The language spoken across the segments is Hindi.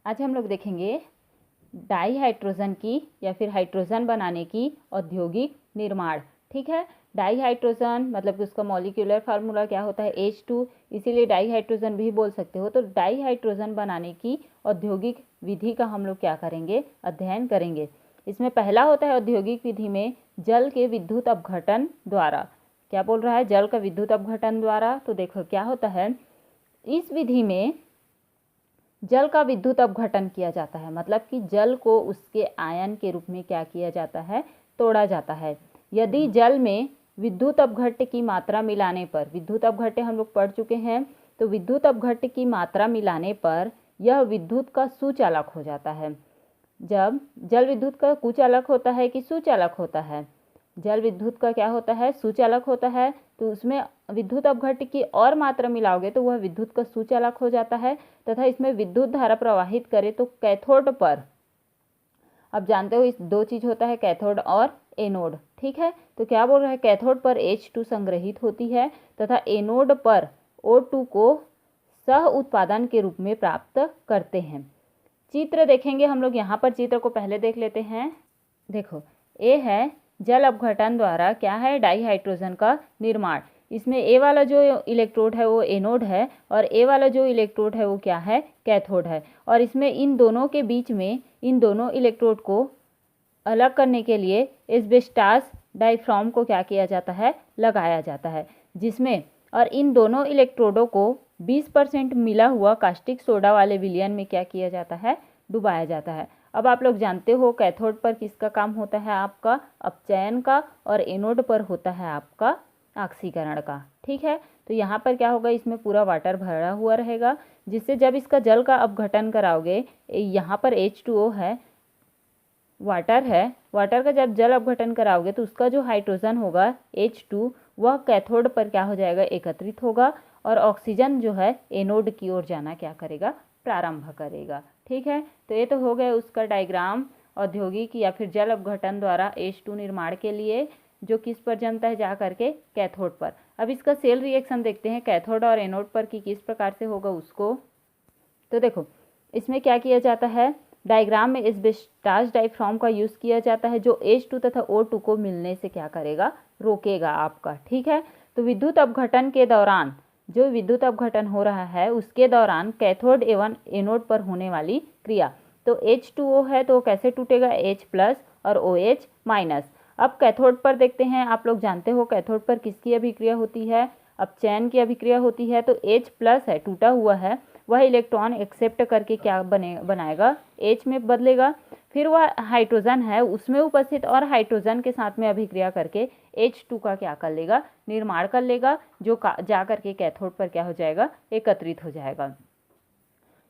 आज हम लोग देखेंगे डाई हाइड्रोजन की या फिर हाइड्रोजन बनाने की औद्योगिक निर्माण। ठीक है, डाई हाइड्रोजन मतलब कि उसका मॉलिक्यूलर फार्मूला क्या होता है H2, इसीलिए डाई हाइड्रोजन भी बोल सकते हो। तो डाई हाइड्रोजन बनाने की औद्योगिक विधि का हम लोग क्या करेंगे, अध्ययन करेंगे। इसमें पहला होता है औद्योगिक विधि में जल के विद्युत अपघटन द्वारा। क्या बोल रहा है, जल का विद्युत अपघटन द्वारा। तो देखो क्या होता है, इस विधि में जल का विद्युत अपघटन किया जाता है, मतलब कि जल को उसके आयन के रूप में क्या किया जाता है, तोड़ा जाता है। यदि जल में विद्युत अपघट्य की मात्रा मिलाने पर, विद्युत अपघट्य हम लोग पढ़ चुके हैं, तो विद्युत अपघट्य की मात्रा मिलाने पर यह विद्युत का सुचालक हो जाता है। जब जल विद्युत का कुचालक होता है कि सुचालक होता है, जल विद्युत का क्या होता है, सुचालक होता है। तो उसमें विद्युत अपघट्य की और मात्रा मिलाओगे तो वह विद्युत का सुचालक हो जाता है तथा इसमें विद्युत धारा प्रवाहित करे तो कैथोड पर, अब जानते हो इस दो चीज होता है, कैथोड और एनोड। ठीक है, तो क्या बोल रहा है, कैथोड पर H2 संग्रहित होती है तथा एनोड पर O2 को सह उत्पादन के रूप में प्राप्त करते हैं। चित्र देखेंगे हम लोग, यहाँ पर चित्र को पहले देख लेते हैं। देखो, ए है जल अपघटन द्वारा क्या है, डाई हाइड्रोजन का निर्माण। इसमें ए वाला जो इलेक्ट्रोड है वो एनोड है और ए वाला जो इलेक्ट्रोड है वो क्या है, कैथोड है। और इसमें इन दोनों के बीच में इन दोनों इलेक्ट्रोड को अलग करने के लिए एस्बेस्टॉस डायफ्राम को क्या किया जाता है, लगाया जाता है, जिसमें और इन दोनों इलेक्ट्रोडों को 20% मिला हुआ कास्टिक सोडा वाले विलयन में क्या किया जाता है, डुबाया जाता है। अब आप लोग जानते हो कैथोड पर किसका काम होता है, आपका अपचयन का, और एनोड पर होता है आपका ऑक्सीकरण का। ठीक है, तो यहाँ पर क्या होगा, इसमें पूरा वाटर भरा हुआ रहेगा, जिससे जब इसका जल का अपघटन कराओगे, यहाँ पर H2O है, वाटर है, वाटर का जब जल अपघटन कराओगे तो उसका जो हाइड्रोजन होगा H2 वह कैथोड पर क्या हो जाएगा, एकत्रित होगा, और ऑक्सीजन जो है एनोड की ओर जाना क्या करेगा, प्रारंभ करेगा। ठीक है, तो ये तो हो गया उसका डायग्राम औद्योगिक या फिर जल अपघटन द्वारा H2 निर्माण के लिए, जो किस पर जमता है, जा करके कैथोड पर। अब इसका सेल रिएक्शन देखते हैं कैथोड और एनोड पर कि किस प्रकार से होगा उसको। तो देखो, इसमें क्या किया जाता है, डायग्राम में एस्बेस्टॉस डायफ्राम का यूज़ किया जाता है, जो H2 तथा O2 को मिलने से क्या करेगा, रोकेगा आपका। ठीक है, तो विद्युत अपघटन के दौरान, जो विद्युत अपघटन हो रहा है उसके दौरान कैथोड एवं एनोड पर होने वाली क्रिया, तो H2O है तो कैसे टूटेगा, H+ और OH-। अब कैथोड पर देखते हैं, आप लोग जानते हो कैथोड पर किसकी अभिक्रिया होती है, अपचयन की अभिक्रिया होती है। तो H+ है, टूटा हुआ है, वह इलेक्ट्रॉन एक्सेप्ट करके क्या बनाएगा, H में बदलेगा। फिर वह हाइड्रोजन है, उसमें उपस्थित और हाइड्रोजन के साथ में अभिक्रिया करके H2 का क्या कर लेगा, निर्माण कर लेगा, जो जा करके कैथोड पर क्या हो जाएगा, एकत्रित हो जाएगा।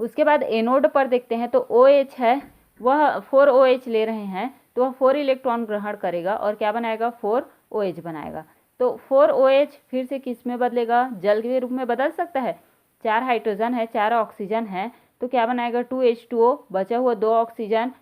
उसके बाद एनोड पर देखते हैं, तो OH है, वह 4OH ले रहे हैं, तो वह 4 इलेक्ट्रॉन ग्रहण करेगा और क्या बनाएगा, 4OH बनाएगा। तो 4OH फिर से किस में बदलेगा, जल के रूप में बदल सकता है। 4 हाइड्रोजन है, 4 ऑक्सीजन है, तो क्या बनाएगा, 2H2O, बचा हुआ 2 ऑक्सीजन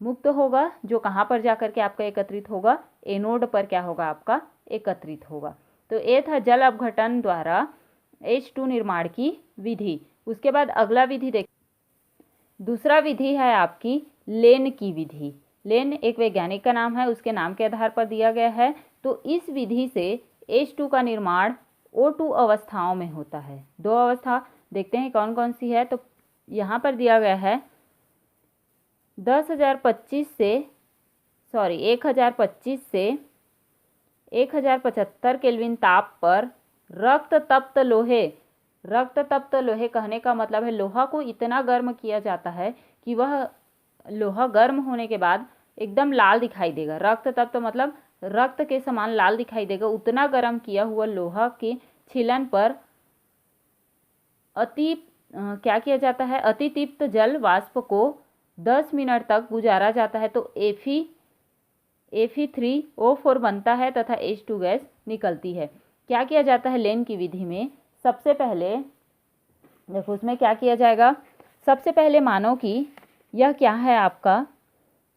मुक्त होगा, जो कहाँ पर जा करके आपका एकत्रित होगा, एनोड पर क्या होगा, आपका एकत्रित होगा। तो ये था जल अपघटन द्वारा H2 निर्माण की विधि। उसके बाद अगला विधि देख, दूसरा विधि है आपकी लेन की विधि। लेन एक वैज्ञानिक का नाम है, उसके नाम के आधार पर दिया गया है। तो इस विधि से H2 का निर्माण O2 अवस्थाओं में होता है। 2 अवस्था देखते हैं कौन कौन सी है। तो यहाँ पर दिया गया है 1025 से 1075 केल्विन ताप पर रक्त तप्त लोहे कहने का मतलब है लोहा को इतना गर्म किया जाता है कि वह लोहा गर्म होने के बाद एकदम लाल दिखाई देगा। रक्त तप्त मतलब रक्त के समान लाल दिखाई देगा। उतना गर्म किया हुआ लोहा के छीलन पर क्या किया जाता है, अतितिप्त जल वाष्प को 10 मिनट तक गुजारा जाता है। तो Fe3O4 बनता है तथा H2 गैस निकलती है। क्या किया जाता है लेन की विधि में, सबसे पहले देखो उसमें क्या किया जाएगा। सबसे पहले मानो कि यह क्या है, आपका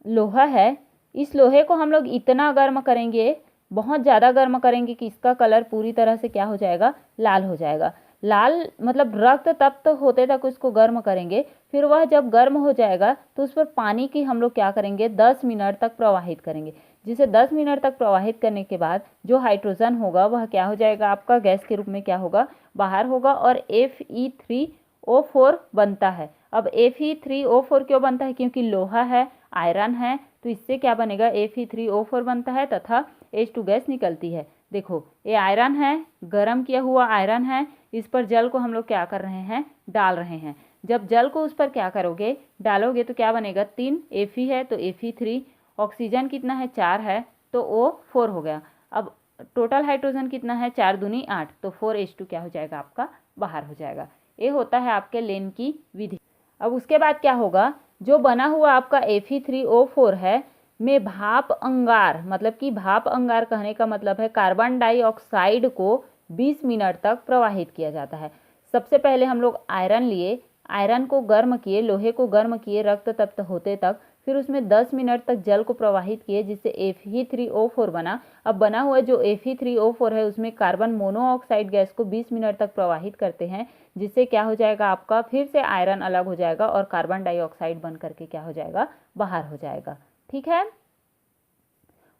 लोहा है। इस लोहे को हम लोग इतना गर्म करेंगे, बहुत ज़्यादा गर्म करेंगे कि इसका कलर पूरी तरह से क्या हो जाएगा, लाल हो जाएगा। लाल मतलब रक्त तप्त होते तक उसको गर्म करेंगे। फिर वह जब गर्म हो जाएगा तो उस पर पानी की हम लोग क्या करेंगे 10 मिनट तक प्रवाहित करेंगे, जिसे 10 मिनट तक प्रवाहित करने के बाद जो हाइड्रोजन होगा वह क्या हो जाएगा आपका गैस के रूप में क्या होगा बाहर होगा और Fe3O4 बनता है। अब Fe3O4 क्यों बनता है? क्योंकि लोहा है, आयरन है, तो इससे क्या बनेगा Fe3O4 बनता है तथा H2 गैस निकलती है। देखो ये आयरन है, गर्म किया हुआ आयरन है, इस पर जल को हम लोग क्या कर रहे हैं डाल रहे हैं। जब जल को उस पर क्या करोगे डालोगे तो क्या बनेगा 3 Fe है तो Fe3, ऑक्सीजन कितना है 4 है तो O4 हो गया। अब टोटल हाइड्रोजन कितना है 4 दूनी 8 तो 4H2 क्या हो जाएगा आपका बाहर हो जाएगा। ये होता है आपके लेन की विधि। अब उसके बाद क्या होगा जो बना हुआ आपका Fe3O4 है में भाप अंगार, मतलब कि भाप अंगार कहने का मतलब है कार्बन डाइऑक्साइड को 20 मिनट तक प्रवाहित किया जाता है। सबसे पहले हम लोग आयरन लिए, आयरन को गर्म किए, लोहे को गर्म किए रक्त तप्त होते तक, फिर उसमें 10 मिनट तक जल को प्रवाहित किए जिससे Fe3O4 बना। अब बना हुआ जो Fe3O4 है उसमें कार्बन मोनोऑक्साइड गैस को 20 मिनट तक प्रवाहित करते हैं जिससे क्या हो जाएगा आपका फिर से आयरन अलग हो जाएगा और कार्बन डाइऑक्साइड बन करके क्या हो जाएगा बाहर हो जाएगा। ठीक है।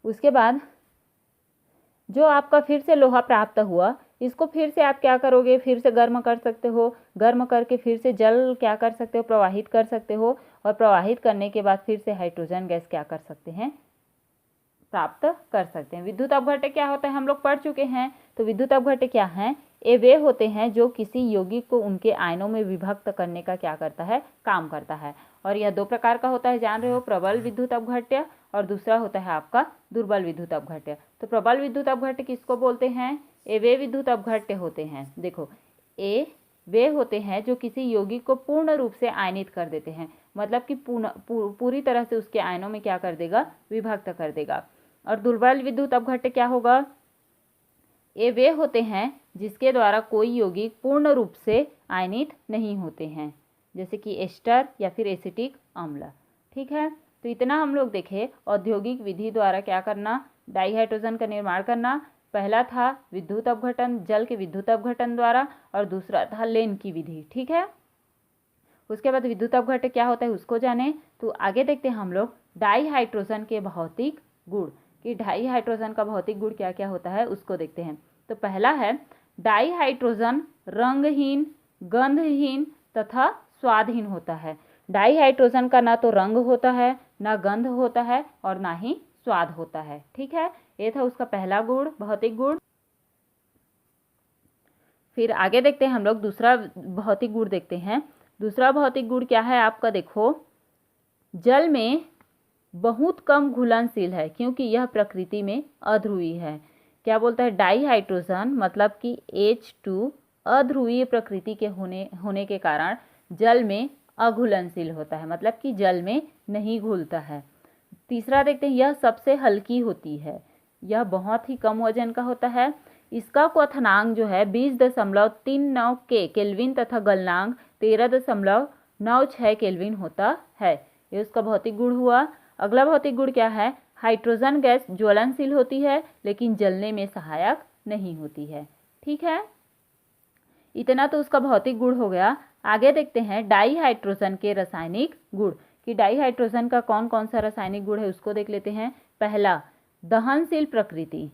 उसके बाद जो आपका फिर से लोहा प्राप्त हुआ इसको फिर से आप क्या करोगे फिर से गर्म कर सकते हो, गर्म करके फिर से जल क्या कर सकते हो प्रवाहित कर सकते हो और प्रवाहित करने के बाद फिर से हाइड्रोजन गैस क्या कर सकते हैं प्राप्त कर सकते हैं। विद्युत अपघट्य क्या होता है हम लोग पढ़ चुके हैं। तो विद्युत अपघट्य क्या है? ये वे होते हैं जो किसी यौगिक को उनके आयनों में विभक्त करने का क्या करता है काम करता है। और यह दो प्रकार का होता है जान रहे हो, प्रबल विद्युत अपघट्य और दूसरा होता है आपका दुर्बल विद्युत अपघट्य। तो प्रबल विद्युत अपघट्य किसको बोलते हैं? ये वे विद्युत अपघट्य होते हैं। देखो ये वे होते हैं जो किसी यौगिक को पूर्ण रूप से आयनित कर देते हैं, मतलब कि पूरी तरह से उसके आयनों में क्या कर देगा विभक्त कर देगा। और दुर्बल विद्युत अपघट्य क्या होगा? ये वे होते हैं जिसके द्वारा कोई यौगिक पूर्ण रूप से आयनित नहीं होते हैं, जैसे कि एस्टर या फिर एसिटिक अम्ल। ठीक है, तो इतना हम लोग देखे औद्योगिक विधि द्वारा क्या करना डाइहाइड्रोजन का निर्माण करना। पहला था विद्युत अपघटन, जल के विद्युत अपघटन द्वारा, और दूसरा था लेन की विधि। ठीक है, उसके बाद विद्युत अपघट्य क्या होता है उसको जाने। तो आगे देखते हैं हम लोग डाइहाइड्रोजन के भौतिक गुण कि डाइहाइड्रोजन का भौतिक गुण क्या क्या होता है उसको देखते हैं। तो पहला है डाइहाइड्रोजन रंगहीन, गंधहीन तथा स्वादहीन होता है। डाइहाइड्रोजन का ना तो रंग होता है, ना गंध होता है और ना ही स्वाद होता है। ठीक है, ये था उसका पहला गुण भौतिक गुण। फिर आगे देखते हैं हम लोग दूसरा भौतिक गुण देखते हैं। दूसरा भौतिक गुण क्या है आपका? देखो जल में बहुत कम घुलनशील है क्योंकि यह प्रकृति में अध्रुवीय है। क्या बोलता है? डाइहाइड्रोजन मतलब कि H2 अध्रुवीय प्रकृति के होने के कारण जल में अघुलनशील होता है, मतलब कि जल में नहीं घुलता है। तीसरा देखते हैं यह सबसे हल्की होती है, यह बहुत ही कम वजन का होता है। इसका क्वथनांक जो है 20.39 के केल्विन तथा गलनांक 13.96 केल्विन होता है। ये उसका भौतिक गुण हुआ। अगला भौतिक गुण क्या है? हाइड्रोजन गैस ज्वलनशील होती है लेकिन जलने में सहायक नहीं होती है। ठीक है, इतना तो उसका भौतिक गुण हो गया। आगे देखते हैं डाइहाइड्रोजन के रासायनिक गुण कि डाइहाइड्रोजन का कौन कौन सा रासायनिक गुण है उसको देख लेते हैं। पहला दहनशील प्रकृति,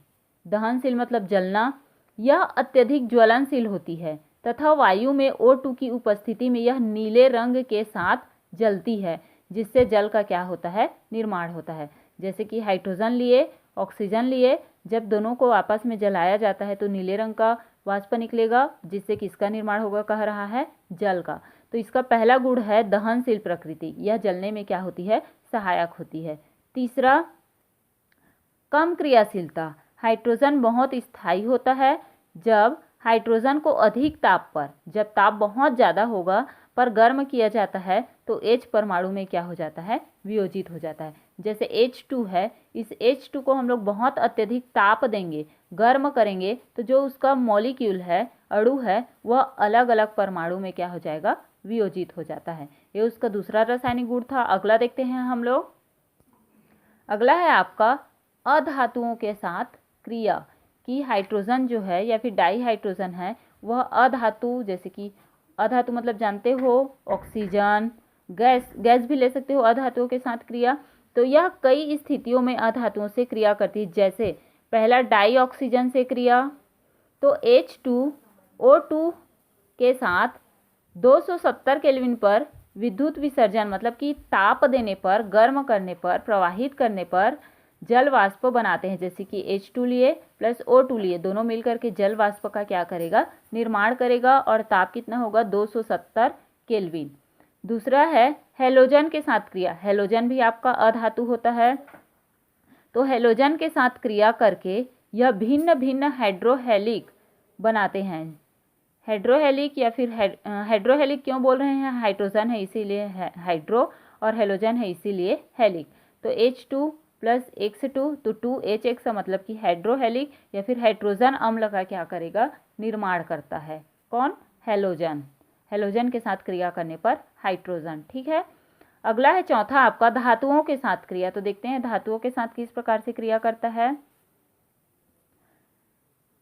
दहनशील मतलब जलना, यह अत्यधिक ज्वलनशील होती है तथा वायु में O2 की उपस्थिति में यह नीले रंग के साथ जलती है जिससे जल का क्या होता है निर्माण होता है। जैसे कि हाइड्रोजन लिए ऑक्सीजन लिए, जब दोनों को आपस में जलाया जाता है तो नीले रंग का वाष्प निकलेगा जिससे किसका निर्माण होगा कह रहा है जल का। तो इसका पहला गुण है दहनशील प्रकृति, यह जलने में क्या होती है सहायक होती है। तीसरा कम क्रियाशीलता, हाइड्रोजन बहुत स्थायी होता है। जब हाइड्रोजन को अधिक ताप पर, जब ताप बहुत ज़्यादा होगा पर गर्म किया जाता है तो H परमाणु में क्या हो जाता है वियोजित हो जाता है। जैसे H2 है, इस H2 को हम लोग बहुत अत्यधिक ताप देंगे, गर्म करेंगे तो जो उसका मॉलिक्यूल है अणु है वह अलग अलग परमाणु में क्या हो जाएगा वियोजित हो जाता है। ये उसका दूसरा रासायनिक गुण था। अगला देखते हैं हम लोग। अगला है आपका अधातुओं के साथ क्रिया कि हाइड्रोजन जो है या फिर डाइहाइड्रोजन है वह अधातु, जैसे कि अधातु मतलब जानते हो ऑक्सीजन, गैस भी ले सकते हो अधातुओं के साथ क्रिया। तो यह कई स्थितियों में अधातुओं से क्रिया करती है। जैसे पहला डाई ऑक्सीजन से क्रिया, तो H2O2 के साथ 270 केल्विन पर विद्युत विसर्जन मतलब कि ताप देने पर, गर्म करने पर, प्रवाहित करने पर जल वाष्प बनाते हैं। जैसे कि H2 लिए प्लस O2 लिए, दोनों मिलकर के जल वाष्प का क्या करेगा, निर्माण करेगा, और ताप कितना होगा 270 केल्विन। दूसरा है हेलोजन के साथ क्रिया। हेलोजन भी आपका अधातु होता है। तो हेलोजन के साथ क्रिया करके यह भिन्न भिन्न हाइड्रोहेलिक बनाते हैं। हाइड्रोहेलिक या फिर हाइड्रोहेलिक क्यों बोल रहे हैं, हाइड्रोजन है इसीलिए हाइड्रो, और हेलोजन है इसीलिए हेलिक। तो H2 प्लस X2 तो 2HX मतलब कि हाइड्रोहेलिक या फिर हाइड्रोजन अम्ल का क्या करेगा, निर्माण करता है। कौन, हेलोजन। हेलोजन के साथ क्रिया करने पर हाइड्रोजन। ठीक है, अगला है चौथा आपका धातुओं के साथ क्रिया। तो देखते हैं धातुओं के साथ किस प्रकार से क्रिया करता है।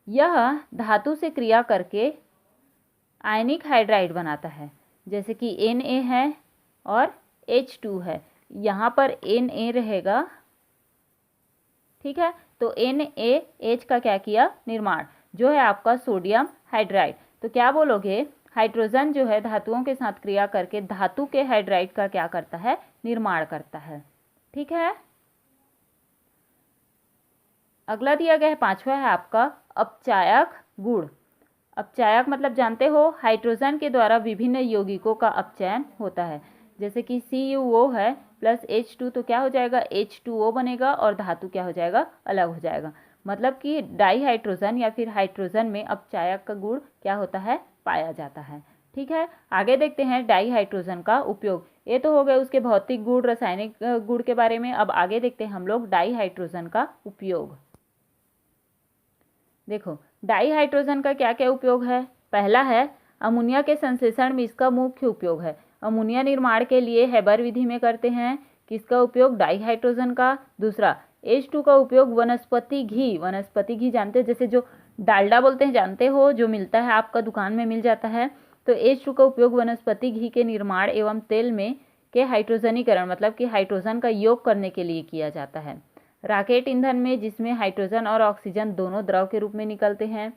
यह धातु से क्रिया करके आयनिक हाइड्राइड बनाता है। जैसे कि Na है और H2 है, यहाँ पर Na रहेगा, ठीक है। तो NaH का क्या किया, निर्माण, जो है आपका सोडियम हाइड्राइड। तो क्या बोलोगे, हाइड्रोजन जो है धातुओं के साथ क्रिया करके धातु के हाइड्राइड का क्या करता है, निर्माण करता है। ठीक है, अगला दिया गया है पांचवा है आपका अपचायक गुण। अपचायक मतलब जानते हो हाइड्रोजन के द्वारा विभिन्न यौगिकों का अपचयन होता है। जैसे कि CuO है प्लस H2 तो क्या हो जाएगा, H2O बनेगा और धातु क्या हो जाएगा, अलग हो जाएगा। मतलब कि डाई हाइड्रोजन या फिर हाइड्रोजन में अपचायक का गुण क्या होता है, पाया जाता है। ठीक है, आगे देखते हैं डाई हाइड्रोजन का उपयोग। ये तो हो गए उसके भौतिक गुण, रासायनिक गुण के बारे में। अब आगे देखते हैं हम लोग डाई हाइड्रोजन का उपयोग। देखो डाई हाइड्रोजन का क्या क्या उपयोग है। पहला है अमोनिया के संश्लेषण में इसका मुख्य उपयोग है। अमोनिया निर्माण के लिए हेबर विधि में करते हैं किसका उपयोग, डाई हाइड्रोजन का। दूसरा H2 का उपयोग वनस्पति घी जानते हैं, जैसे जो डालडा बोलते हैं जानते हो, जो मिलता है आपका दुकान में मिल जाता है। तो H2 का उपयोग वनस्पति घी के निर्माण एवं तेल में के हाइड्रोजनीकरण मतलब कि हाइड्रोजन का योग करने के लिए किया जाता है। रॉकेट ईंधन में जिसमें हाइड्रोजन और ऑक्सीजन दोनों द्रव के रूप में निकलते हैं।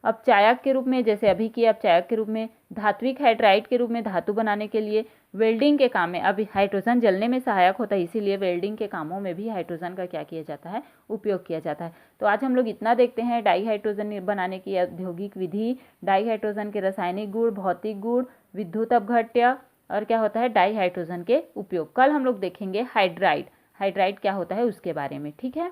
अपचायक के रूप में, जैसे अभी किया अपचायक के रूप में। धात्विक हाइड्राइड के रूप में धातु बनाने के लिए। वेल्डिंग के काम में, अभी हाइड्रोजन जलने में सहायक होता है, इसीलिए वेल्डिंग के कामों में भी हाइड्रोजन का क्या किया जाता है, उपयोग किया जाता है। तो आज हम लोग इतना देखते हैं डाई हाइड्रोजन बनाने की औद्योगिक विधि, डाई हाइड्रोजन के रासायनिक गुण, भौतिक गुण, विद्युत अपघट्य और क्या होता है डाई हाइड्रोजन के उपयोग। कल हम लोग देखेंगे हाइड्राइड क्या होता है उसके बारे में। ठीक है।